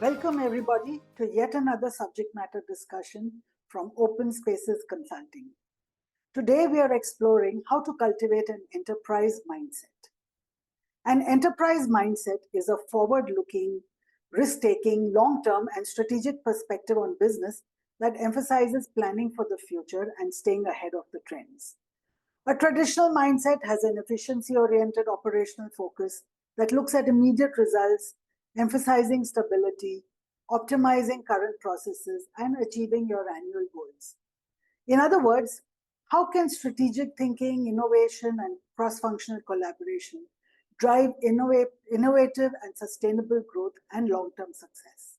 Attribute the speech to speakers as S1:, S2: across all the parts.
S1: Welcome everybody to yet another subject matter discussion from Open Spaces Consulting. Today we are exploring how to cultivate an enterprise mindset. An enterprise mindset is a forward-looking, risk-taking, long-term and strategic perspective on business that emphasizes planning for the future and staying ahead of the trends. A traditional mindset has an efficiency-oriented operational focus that looks at immediate results, emphasizing stability, optimizing current processes, and achieving your annual goals. In other words, how can strategic thinking, innovation, and cross-functional collaboration drive innovative and sustainable growth and long-term success?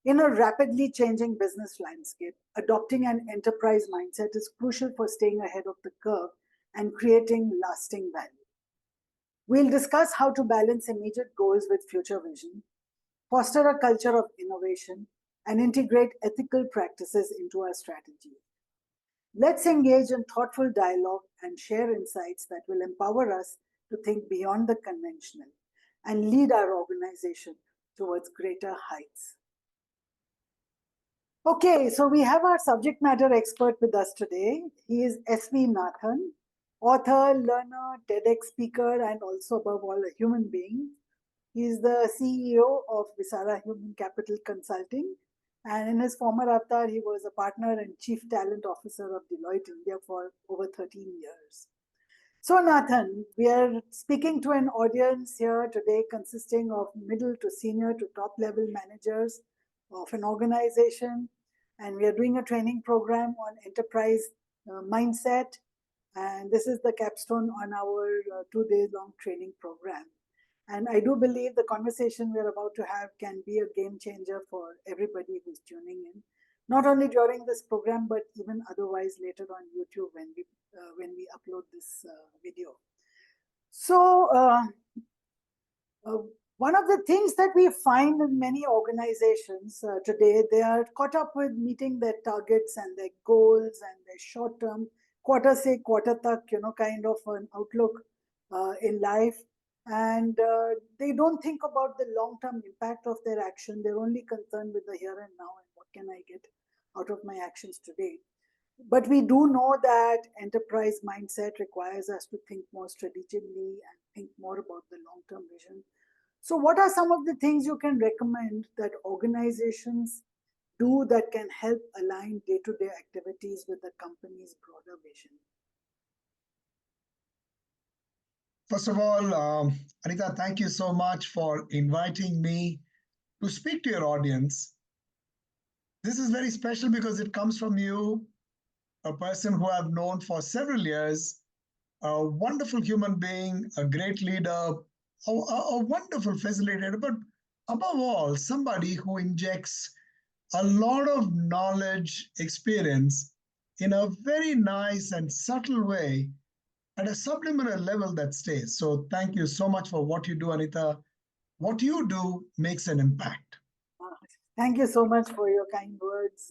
S1: In a rapidly changing business landscape, adopting an enterprise mindset is crucial for staying ahead of the curve and creating lasting value. We'll discuss how to balance immediate goals with future vision, foster a culture of innovation, and integrate ethical practices into our strategy. Let's engage in thoughtful dialogue and share insights that will empower us to think beyond the conventional and lead our organization towards greater heights. Okay, so we have our subject matter expert with us today. He is S.V. Nathan, author, learner, TEDx speaker, and also above all a human being. He is the CEO of Visara Human Capital Consulting, and in his former avatar, he was a partner and chief talent officer of Deloitte India for over 13 years. So Nathan, we are speaking to an audience here today consisting of middle to senior to top level managers of an organization, and we are doing a training program on enterprise mindset, and this is the capstone on our 2-day-long training program. And I do believe the conversation we're about to have can be a game changer for everybody who's tuning in, not only during this program, but even otherwise later on YouTube when we upload this video. So one of the things that we find in many organizations today, they are caught up with meeting their targets and their goals and their short-term, quarter se quarter tak, kind of an outlook in life. And they don't think about the long-term impact of their action. They're only concerned with the here and now and what can I get out of my actions today. But we do know that enterprise mindset requires us to think more strategically and think more about the long-term vision. So what are some of the things you can recommend that organizations do that can help align day-to-day activities with the company's broader vision?
S2: First of all, Anita, thank you so much for inviting me to speak to your audience. This is very special because it comes from you, a person who I've known for several years, a wonderful human being, a great leader, a wonderful facilitator, but above all, somebody who injects a lot of knowledge, experience in a very nice and subtle way at a subliminal level that stays. So thank you so much for what you do, Anita. What you do makes an impact.
S1: Thank you so much for your kind words,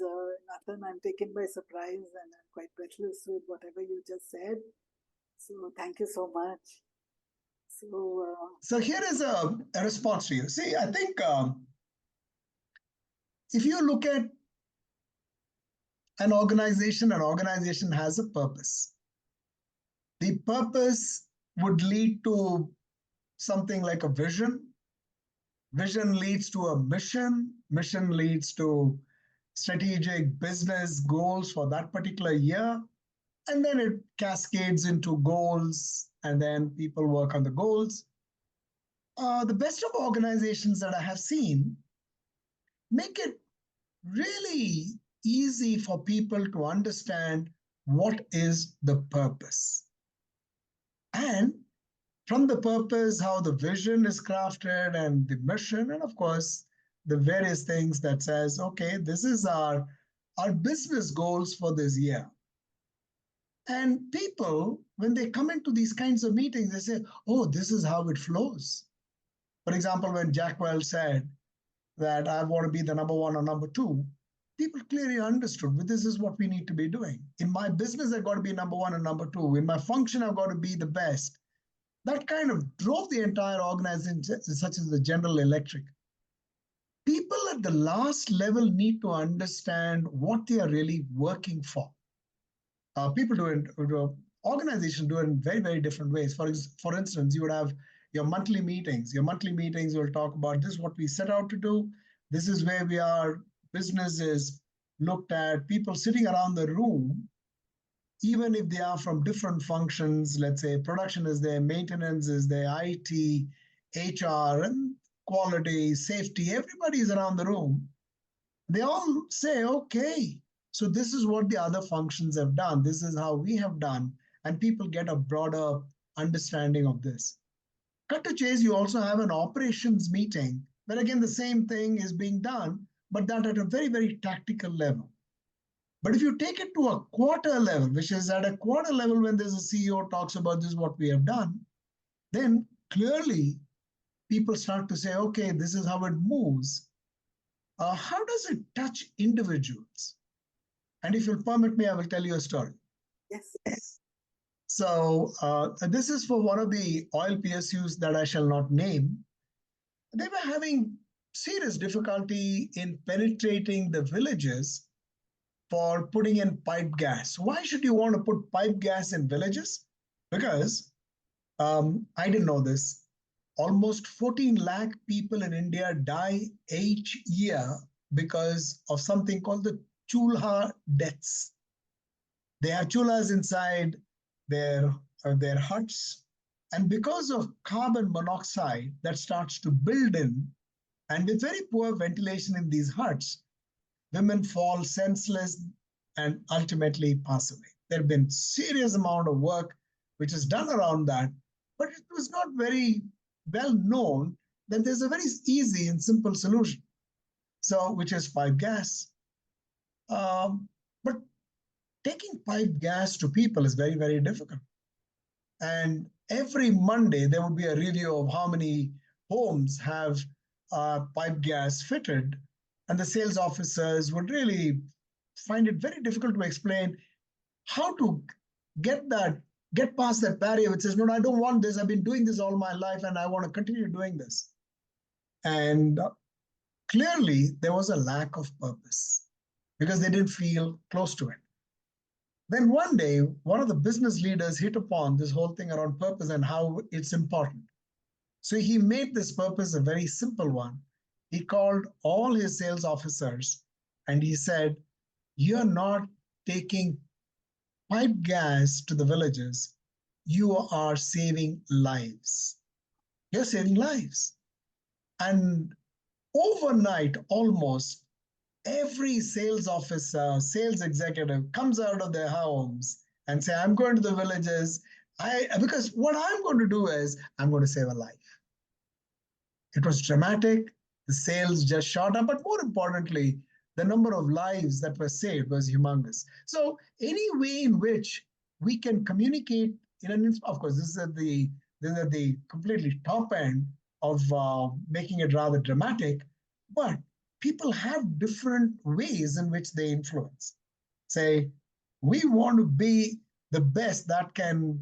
S1: Nathan. I'm taken by surprise and I'm quite breathless with whatever you just said. So thank you so much.
S2: So here is a response to you. See, I think if you look at an organization has a purpose. The purpose would lead to something like a vision. Vision leads to a mission. Mission leads to strategic business goals for that particular year. And then it cascades into goals, and then people work on the goals. The best of organizations that I have seen make it really easy for people to understand what is the purpose. And from the purpose, how the vision is crafted and the mission, and of course, the various things that says, okay, this is our business goals for this year. And people, when they come into these kinds of meetings, they say, oh, this is how it flows. For example, when Jack Welch said that I want to be the number one or number two, people clearly understood, well, this is what we need to be doing. In my business, I've got to be number one and number two. In my function, I've got to be the best. That kind of drove the entire organization, such as the General Electric. People at the last level need to understand what they are really working for. People do it, organizations do it in very, very different ways. For instance, you would have your monthly meetings. Your monthly meetings will talk about this is what we set out to do. This is where we are. Business is looked at. People sitting around the room, even if they are from different functions, let's say production is there, maintenance is there, IT, HR, and quality, safety, everybody is around the room. They all say, okay, so this is what the other functions have done. This is how we have done. And people get a broader understanding of this. Cut to chase, you also have an operations meeting where again, the same thing is being done, but that at a very, very tactical level. But if you take it to a quarter level, which is at a quarter level when there's a CEO talks about this is what we have done, then clearly people start to say, okay, this is how it moves. How does it touch individuals? And if you'll permit me, I will tell you a story.
S1: Yes.
S2: So this is for one of the oil PSUs that I shall not name. They were having serious difficulty in penetrating the villages for putting in pipe gas. Why should you want to put pipe gas in villages? Because I didn't know this. Almost 14 lakh people in India die each year because of something called the chulha deaths. They have chulhas inside their huts. And because of carbon monoxide that starts to build in, and with very poor ventilation in these huts, women fall senseless and ultimately pass away. There have been serious amount of work which is done around that, but it was not very well known that there's a very easy and simple solution. So, which is pipe gas. But taking pipe gas to people is very, very difficult. And every Monday, there would be a review of how many homes have pipe gas fitted. And the sales officers would really find it very difficult to explain how to get past that barrier which says, no, I don't want this. I've been doing this all my life and I want to continue doing this. And clearly, there was a lack of purpose because they didn't feel close to it. Then one day, one of the business leaders hit upon this whole thing around purpose and how it's important. So he made this purpose a very simple one. He called all his sales officers and he said, you're not taking pipe gas to the villages. You are saving lives. You're saving lives. And overnight, almost, every sales officer, sales executive comes out of their homes and say, I'm going to the villages. Because what I'm going to do is I'm going to save a life. It was dramatic. The sales just shot up. But more importantly, the number of lives that were saved was humongous. So any way in which we can communicate of course, this is at the completely top end of making it rather dramatic, but people have different ways in which they influence. Say, we want to be the best that can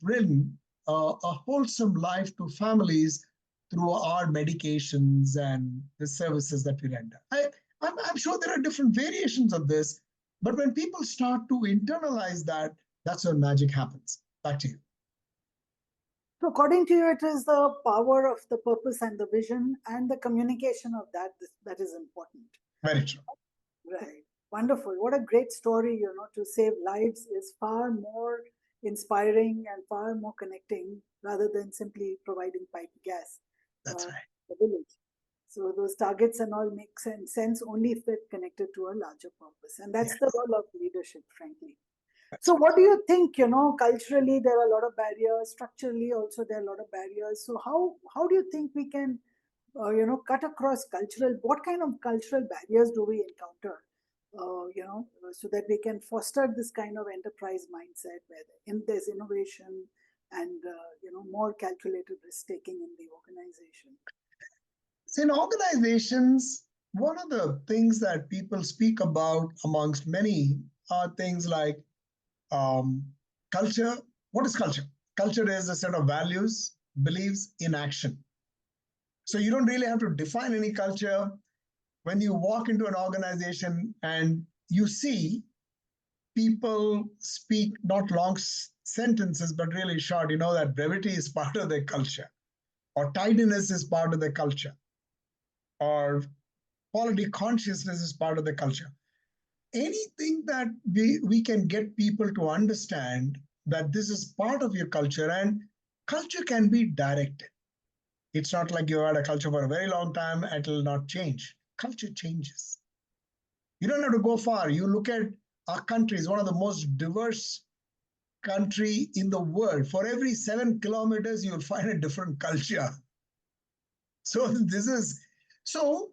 S2: bring a wholesome life to families through our medications and the services that we render. I'm sure there are different variations of this, but when people start to internalize that, that's when magic happens. Back to you.
S1: So according to you, it is the power of the purpose and the vision and the communication of that is important.
S2: Very true.
S1: Right. Wonderful. What a great story, to save lives is far more inspiring and far more connecting rather than simply providing pipe gas.
S2: That's right.
S1: The village. So those targets and all make sense only if they're connected to a larger purpose. And that's the role of leadership, frankly. So what do you think, culturally there are a lot of barriers, structurally also there are a lot of barriers. So how do you think we can, cut across what kind of cultural barriers do we encounter, so that we can foster this kind of enterprise mindset where there's innovation and, more calculated risk taking in the organization?
S2: So in organizations, one of the things that people speak about amongst many are things like culture. What is culture? Culture is a set of values, beliefs in action. So you don't really have to define any culture. when you walk into an organization and you see people speak not long sentences, but really short, you know that brevity is part of their culture, or tidiness is part of their culture, or quality consciousness is part of the culture. Anything that we can get people to understand that this is part of your culture, and culture can be directed. It's not like you had a culture for a very long time, it will not change. Culture changes. You don't have to go far. You look at our country, is one of the most diverse country in the world. For every 7 kilometers, you'll find a different culture. So this is so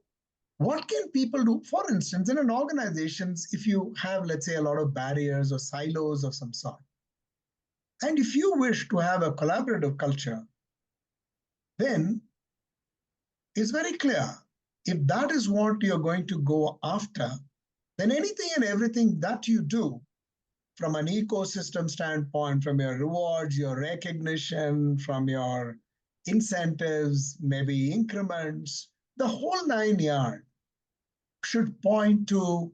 S2: what can people do? For instance, in an organizations, if you have, let's say, a lot of barriers or silos of some sort, and if you wish to have a collaborative culture, then it's very clear. If that is what you're going to go after, then anything and everything that you do from an ecosystem standpoint, from your rewards, your recognition, from your incentives, maybe increments, the whole 9 yards should point to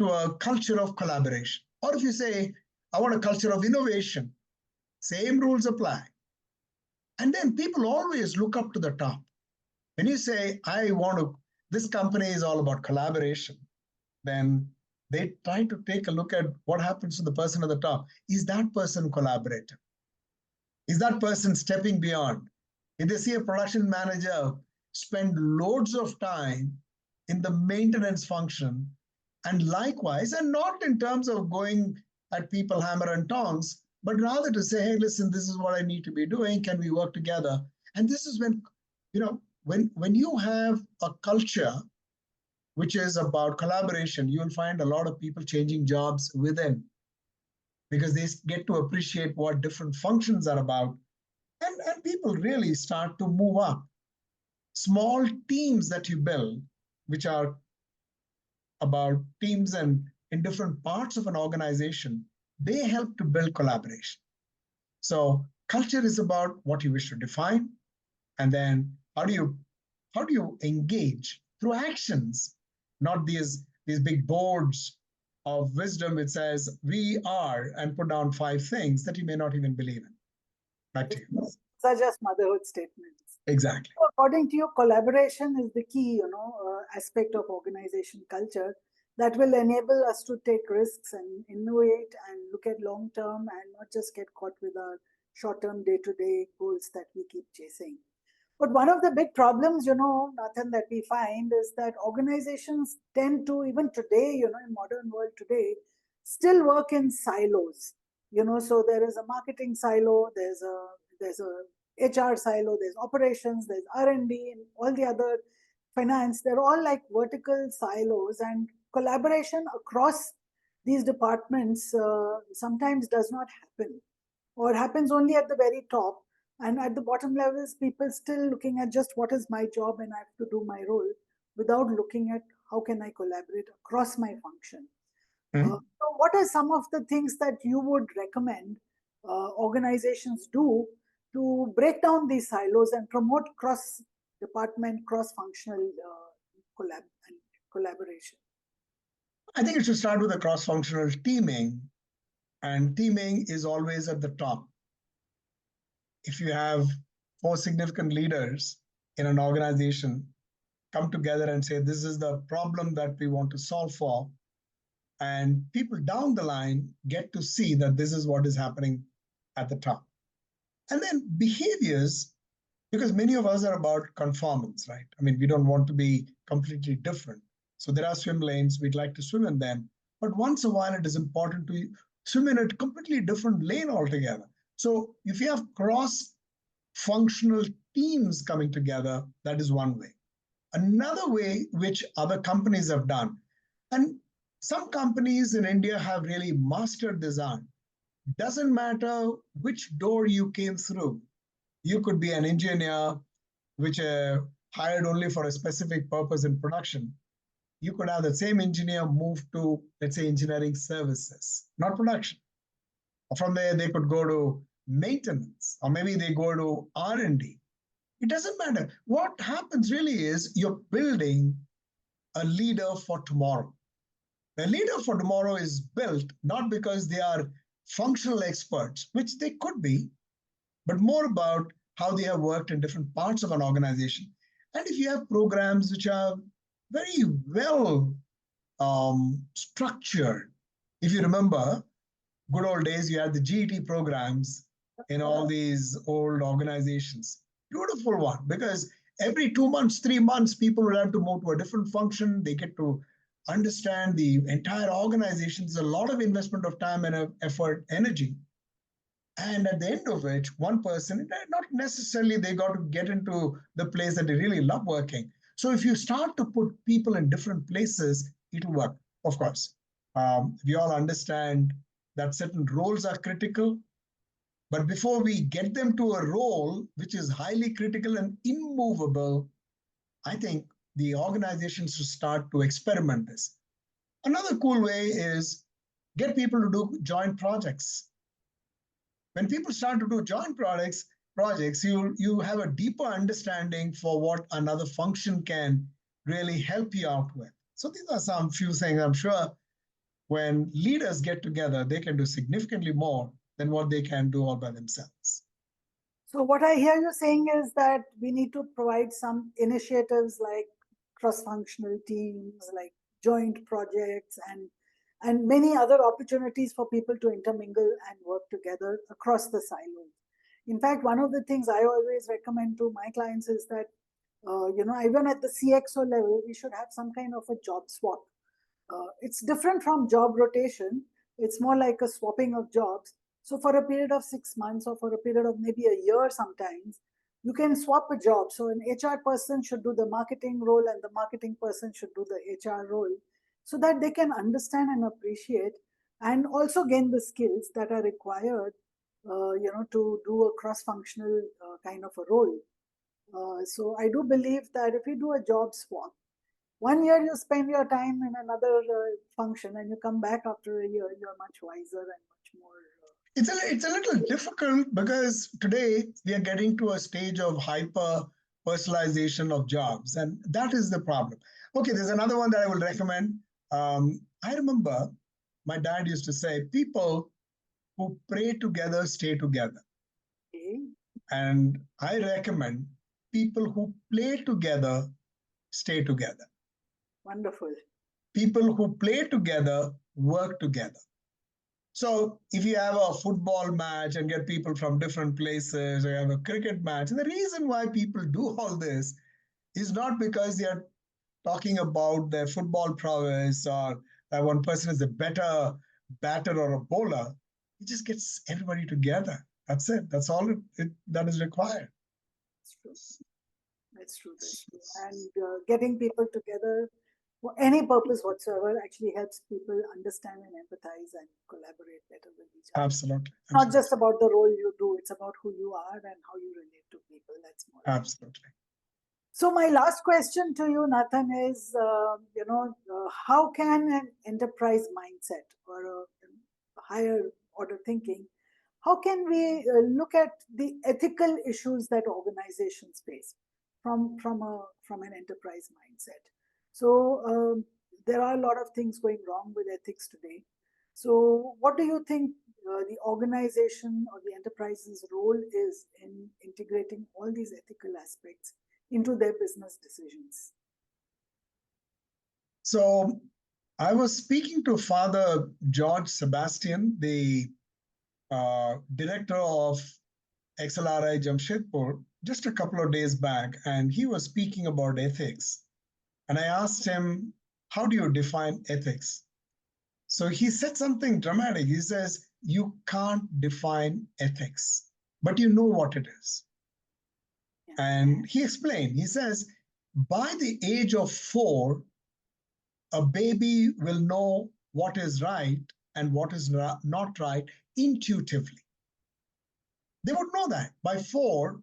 S2: a culture of collaboration. Or if you say, I want a culture of innovation, same rules apply. And then people always look up to the top. When you say, this company is all about collaboration, then they try to take a look at what happens to the person at the top. Is that person collaborative? Is that person stepping beyond? If they see a production manager spend loads of time in the maintenance function, and likewise, and not in terms of going at people hammer and tongs, but rather to say, hey, listen, this is what I need to be doing. Can we work together? And this is when, when you have a culture which is about collaboration, you will find a lot of people changing jobs within because they get to appreciate what different functions are about. And people really start to move up. Small teams that you build, which are about teams and in different parts of an organization, they help to build collaboration. So culture is about what you wish to define, and then how do you engage through actions, not these big boards of wisdom which says we are and put down 5 things that you may not even believe in. Back to you.
S1: Such as motherhood statements.
S2: Exactly.
S1: So according to you, collaboration is the key, aspect of organization culture that will enable us to take risks and innovate and look at long term and not just get caught with our short term day to day goals that we keep chasing. But one of the big problems, Nathan, that we find is that organizations tend to, even today, in modern world today, still work in silos. So there is a marketing silo, there's a HR silo, there's operations, there's R&D, and all the other finance. They're all like vertical silos, and collaboration across these departments sometimes does not happen, or happens only at the very top. And at the bottom levels, people still looking at just what is my job and I have to do my role without looking at how can I collaborate across my function. So what are some of the things that you would recommend organizations do to break down these silos and promote cross-department, cross-functional collaboration?
S2: I think it should start with a cross-functional teaming, and teaming is always at the top. If you have 4 significant leaders in an organization come together and say, this is the problem that we want to solve for, and people down the line get to see that this is what is happening at the top. And then behaviors, because many of us are about conformance, right? I mean, we don't want to be completely different. So there are swim lanes, we'd like to swim in them. But once in a while, it is important to swim in a completely different lane altogether. So if you have cross-functional teams coming together, that is one way. Another way which other companies have done, and some companies in India have really mastered this art. Doesn't matter which door you came through. You could be an engineer, which hired only for a specific purpose in production. You could have the same engineer move to, let's say, engineering services, not production. From there, they could go to maintenance, or maybe they go to R&D. It doesn't matter. What happens really is you're building a leader for tomorrow. A leader for tomorrow is built not because they are functional experts, which they could be, but more about how they have worked in different parts of an organization. And if you have programs which are very well structured, if you remember, good old days, you had the GET programs in all these old organizations. Beautiful one, because every 2 months, 3 months, people will have to move to a different function. They get to understand the entire organization. It's a lot of investment of time and effort, energy. And at the end of it, one person, not necessarily they got to get into the place that they really love working. So if you start to put people in different places, it'll work, of course. We all understand that certain roles are critical, but before we get them to a role which is highly critical and immovable, I think the organizations should start to experiment this. Another cool way is get people to do joint projects. When people start to do joint projects, you have a deeper understanding for what another function can really help you out with. So these are some few things I'm sure when leaders get together, they can do significantly more than what they can do all by themselves.
S1: So what I hear you saying is that we need to provide some initiatives like cross-functional teams, like joint projects, and many other opportunities for people to intermingle and work together across the silos. In fact, one of the things I always recommend to my clients is that even at the CXO level, we should have some kind of a job swap. It's different from job rotation. It's more like a swapping of jobs. So for a period of 6 months or for a period of maybe a year sometimes, you can swap a job. So an HR person should do the marketing role and the marketing person should do the HR role so that they can understand and appreciate and also gain the skills that are required, to do a cross-functional kind of a role. So I do believe that if we do a job swap, 1 year you spend your time in another function and you come back after a year, you're much wiser and much more.
S2: It's a little difficult because today we are getting to a stage of hyper personalization of jobs, and that is the problem. Okay, there's another one that I will recommend. I remember my dad used to say, people who pray together stay together.
S1: Okay.
S2: And I recommend people who play together stay together.
S1: Wonderful.
S2: People who play together work together. So if you have a football match and get people from different places, or you have a cricket match, and the reason why people do all this is not because they are talking about their football prowess or that one person is a better batter or a bowler. It just gets everybody together. That's it. That's all that is required.
S1: That's true. That's true. That's true. And getting people together for any purpose whatsoever actually helps people understand and empathize and collaborate better with each other.
S2: Absolutely.
S1: Not just about the role you do, it's about who you are and how you relate to people. That's more.
S2: Absolutely.
S1: So my last question to you, Nathan, is, how can an enterprise mindset or a higher order thinking, how can we look at the ethical issues that organizations face from an enterprise mindset? So there are a lot of things going wrong with ethics today. So what do you think the organization or the enterprise's role is in integrating all these ethical aspects into their business decisions?
S2: So I was speaking to Father George Sebastian, the director of XLRI Jamshedpur, just a couple of days back, and he was speaking about ethics. And I asked him, how do you define ethics? So he said something dramatic. He says, you can't define ethics, but you know what it is. And he explained, he says, by the age of 4, a baby will know what is right and what is not right intuitively. They would know that by 4.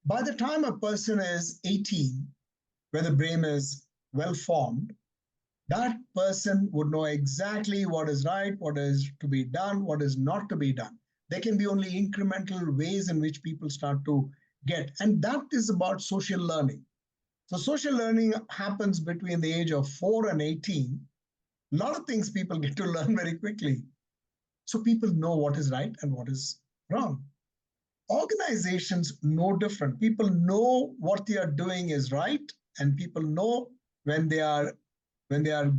S2: By the time a person is 18, where the brain is well formed, that person would know exactly what is right, what is to be done, what is not to be done. There can be only incremental ways in which people start to get. And that is about social learning. So social learning happens between the age of 4 and 18. A lot of things people get to learn very quickly. So people know what is right and what is wrong. Organizations no different. People know what they are doing is right, and people know when they are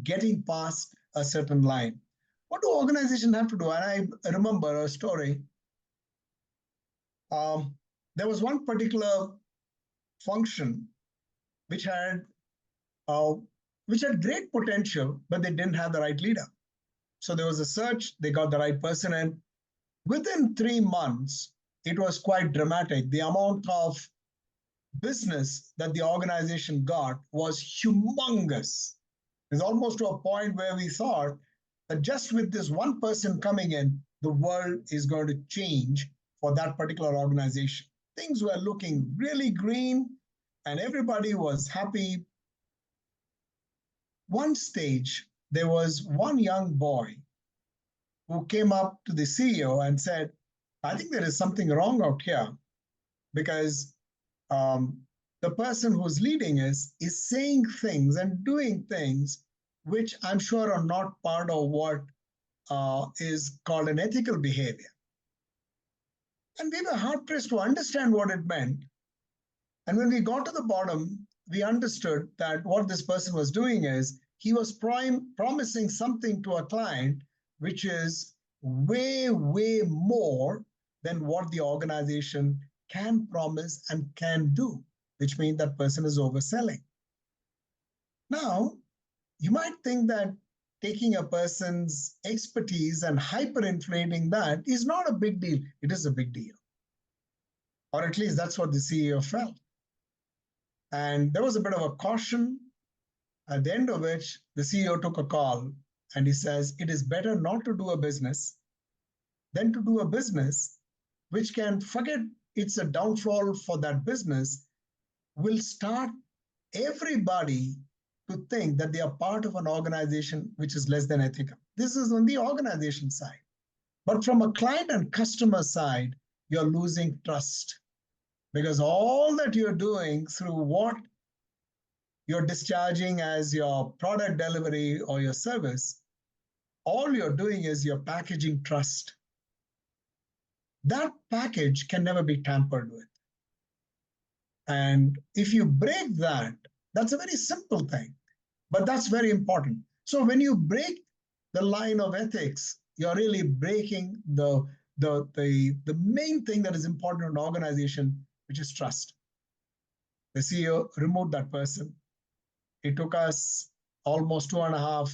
S2: getting past a certain line. What do organizations have to do? And I remember a story. There was one particular function which had uh, which had great potential, but they didn't have the right leader. So there was a search. They got the right person, and within 3 months, it was quite dramatic. The amount of business that the organization got was humongous. It's almost to a point where we thought that just with this one person coming in, the world is going to change for that particular organization. Things were looking really green and everybody was happy. One stage, there was one young boy who came up to the CEO and said, I think there is something wrong out here because um, the person who's leading us is saying things and doing things which I'm sure are not part of what is called an ethical behavior. And we were hard pressed to understand what it meant. And when we got to the bottom, we understood that what this person was doing is he was promising something to a client which is way, way more than what the organization can promise and can do, which means that person is overselling. Now, you might think that taking a person's expertise and hyperinflating that is not a big deal. It is a big deal. Or at least that's what the CEO felt. And there was a bit of a caution, at the end of which the CEO took a call and he says, it is better not to do a business than to do a business which can forget it's a downfall for that business, will start everybody to think that they are part of an organization which is less than ethical. This is on the organization side. But from a client and customer side, you're losing trust because all that you're doing through what you're discharging as your product delivery or your service, all you're doing is you're packaging trust. That package can never be tampered with. And if you break that, that's a very simple thing, but that's very important. So when you break the line of ethics, you're really breaking the main thing that is important in an organization, which is trust. The CEO removed that person. It took us almost 2.5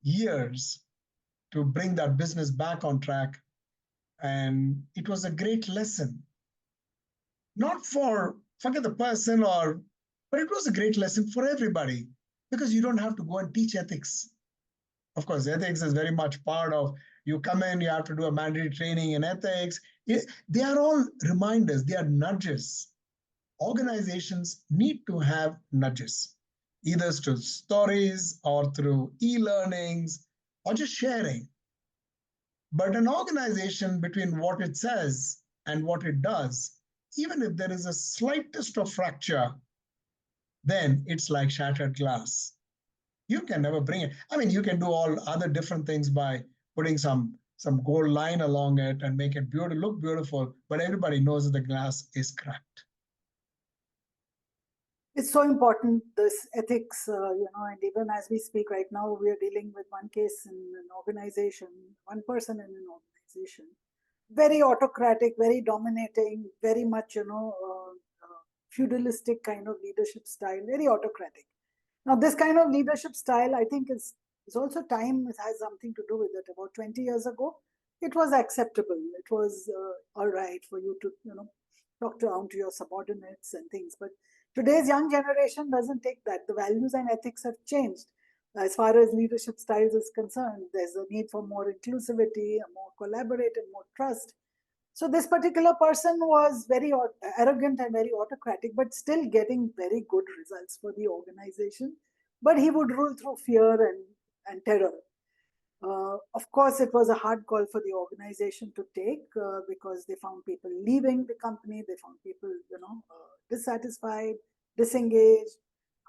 S2: years to bring that business back on track. And it was a great lesson, not for forget the person but it was a great lesson for everybody because you don't have to go and teach ethics. Of course, ethics is very much part of you come in, you have to do a mandatory training in ethics. They are all reminders, they are nudges. Organizations need to have nudges, either through stories or through e-learnings or just sharing. But an organization, between what it says and what it does, even if there is a slightest of fracture, then it's like shattered glass. You can never bring it. I mean, you can do all other different things by putting some gold line along it and make it beautiful, look beautiful, but everybody knows that the glass is cracked.
S1: It's so important, this ethics, and even as we speak right now, we are dealing with one case in an organization, one person in an organization, very autocratic, very dominating, very much, feudalistic kind of leadership style, very autocratic. Now, this kind of leadership style, I think, is also time has something to do with it. About 20 years ago, it was acceptable. It was all right for you to, talk down to your subordinates and things. But today's young generation doesn't take that. The values and ethics have changed. As far as leadership styles is concerned, there's a need for more inclusivity, more collaborative, more trust. So this particular person was very arrogant and very autocratic, but still getting very good results for the organization. But he would rule through fear and terror. Of course, it was a hard call for the organization to take because they found people leaving the company, they found people, dissatisfied, disengaged,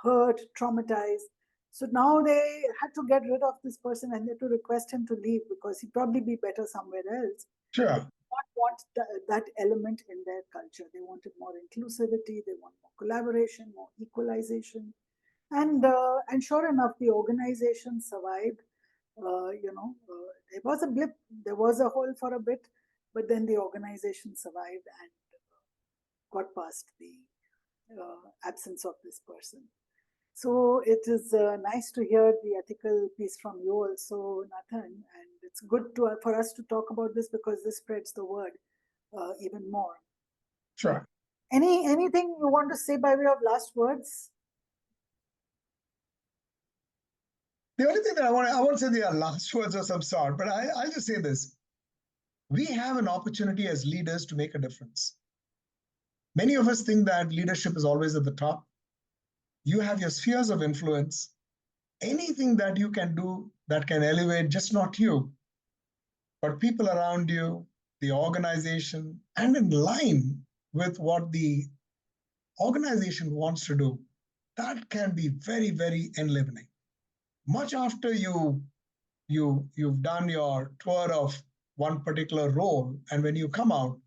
S1: hurt, traumatized. So now they had to get rid of this person and they had to request him to leave because he'd probably be better somewhere else.
S2: Sure.
S1: They did not want that element in their culture. They wanted more inclusivity, they want more collaboration, more equalization. And sure enough, the organization survived. There was a blip, there was a hole for a bit, but then the organization survived and got past the absence of this person. So it is nice to hear the ethical piece from you also, Nathan, and it's good for us to talk about this because this spreads the word even more.
S2: Sure.
S1: Anything you want to say by way of last words?
S2: The only thing that I won't say they are last words of some sort, but I'll just say this. We have an opportunity as leaders to make a difference. Many of us think that leadership is always at the top. You have your spheres of influence. Anything that you can do that can elevate just not you, but people around you, the organization, and in line with what the organization wants to do, that can be very, very enlivening. Much after you've done your tour of one particular role, and when you come out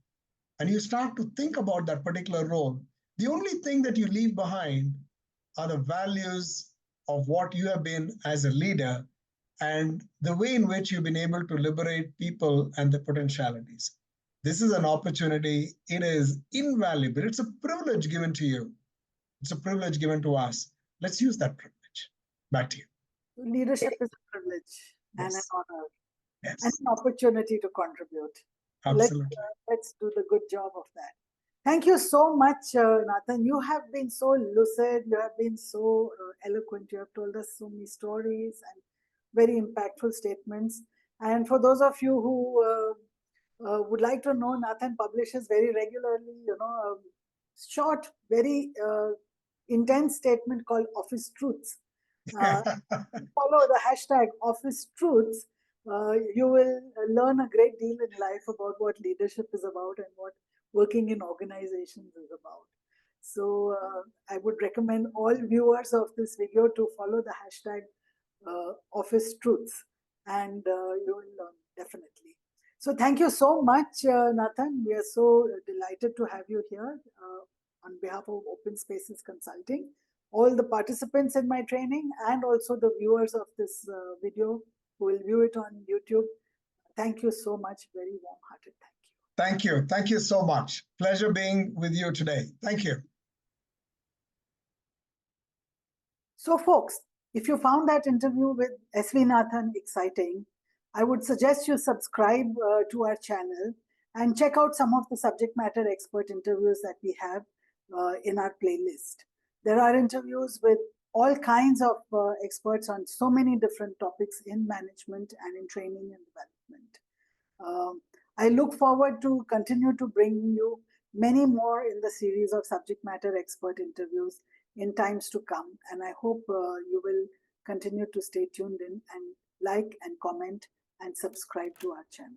S2: and you start to think about that particular role, the only thing that you leave behind are the values of what you have been as a leader and the way in which you've been able to liberate people and their potentialities. This is an opportunity. It is invaluable. It's a privilege given to you. It's a privilege given to us. Let's use that privilege. Back to you.
S1: Leadership is a privilege and an
S2: Yes.
S1: honor and
S2: Yes.
S1: an opportunity to contribute.
S2: Absolutely.
S1: Let's do the good job of that. Thank you so much, Nathan. You have been so lucid. You have been so eloquent. You have told us so many stories and very impactful statements. And for those of you who would like to know, Nathan publishes very regularly, a short, very intense statement called Office Truths. Follow the hashtag Office Truths. You will learn a great deal in life about what leadership is about and what working in organizations is about. So I would recommend all viewers of this video to follow the hashtag Office Truths, and you will learn definitely. So thank you so much, Nathan. We are so delighted to have you here on behalf of Open Spaces Consulting. All the participants in my training and also the viewers of this video who will view it on YouTube, thank you so much. Very warm-hearted thank you.
S2: Thank you. Thank you so much. Pleasure being with you today. Thank you.
S1: So folks, if you found that interview with S.V. Nathan exciting, I would suggest you subscribe to our channel and check out some of the subject matter expert interviews that we have in our playlist. There are interviews with all kinds of experts on so many different topics in management and in training and development. I look forward to continue to bring you many more in the series of subject matter expert interviews in times to come. And I hope you will continue to stay tuned in and like and comment and subscribe to our channel.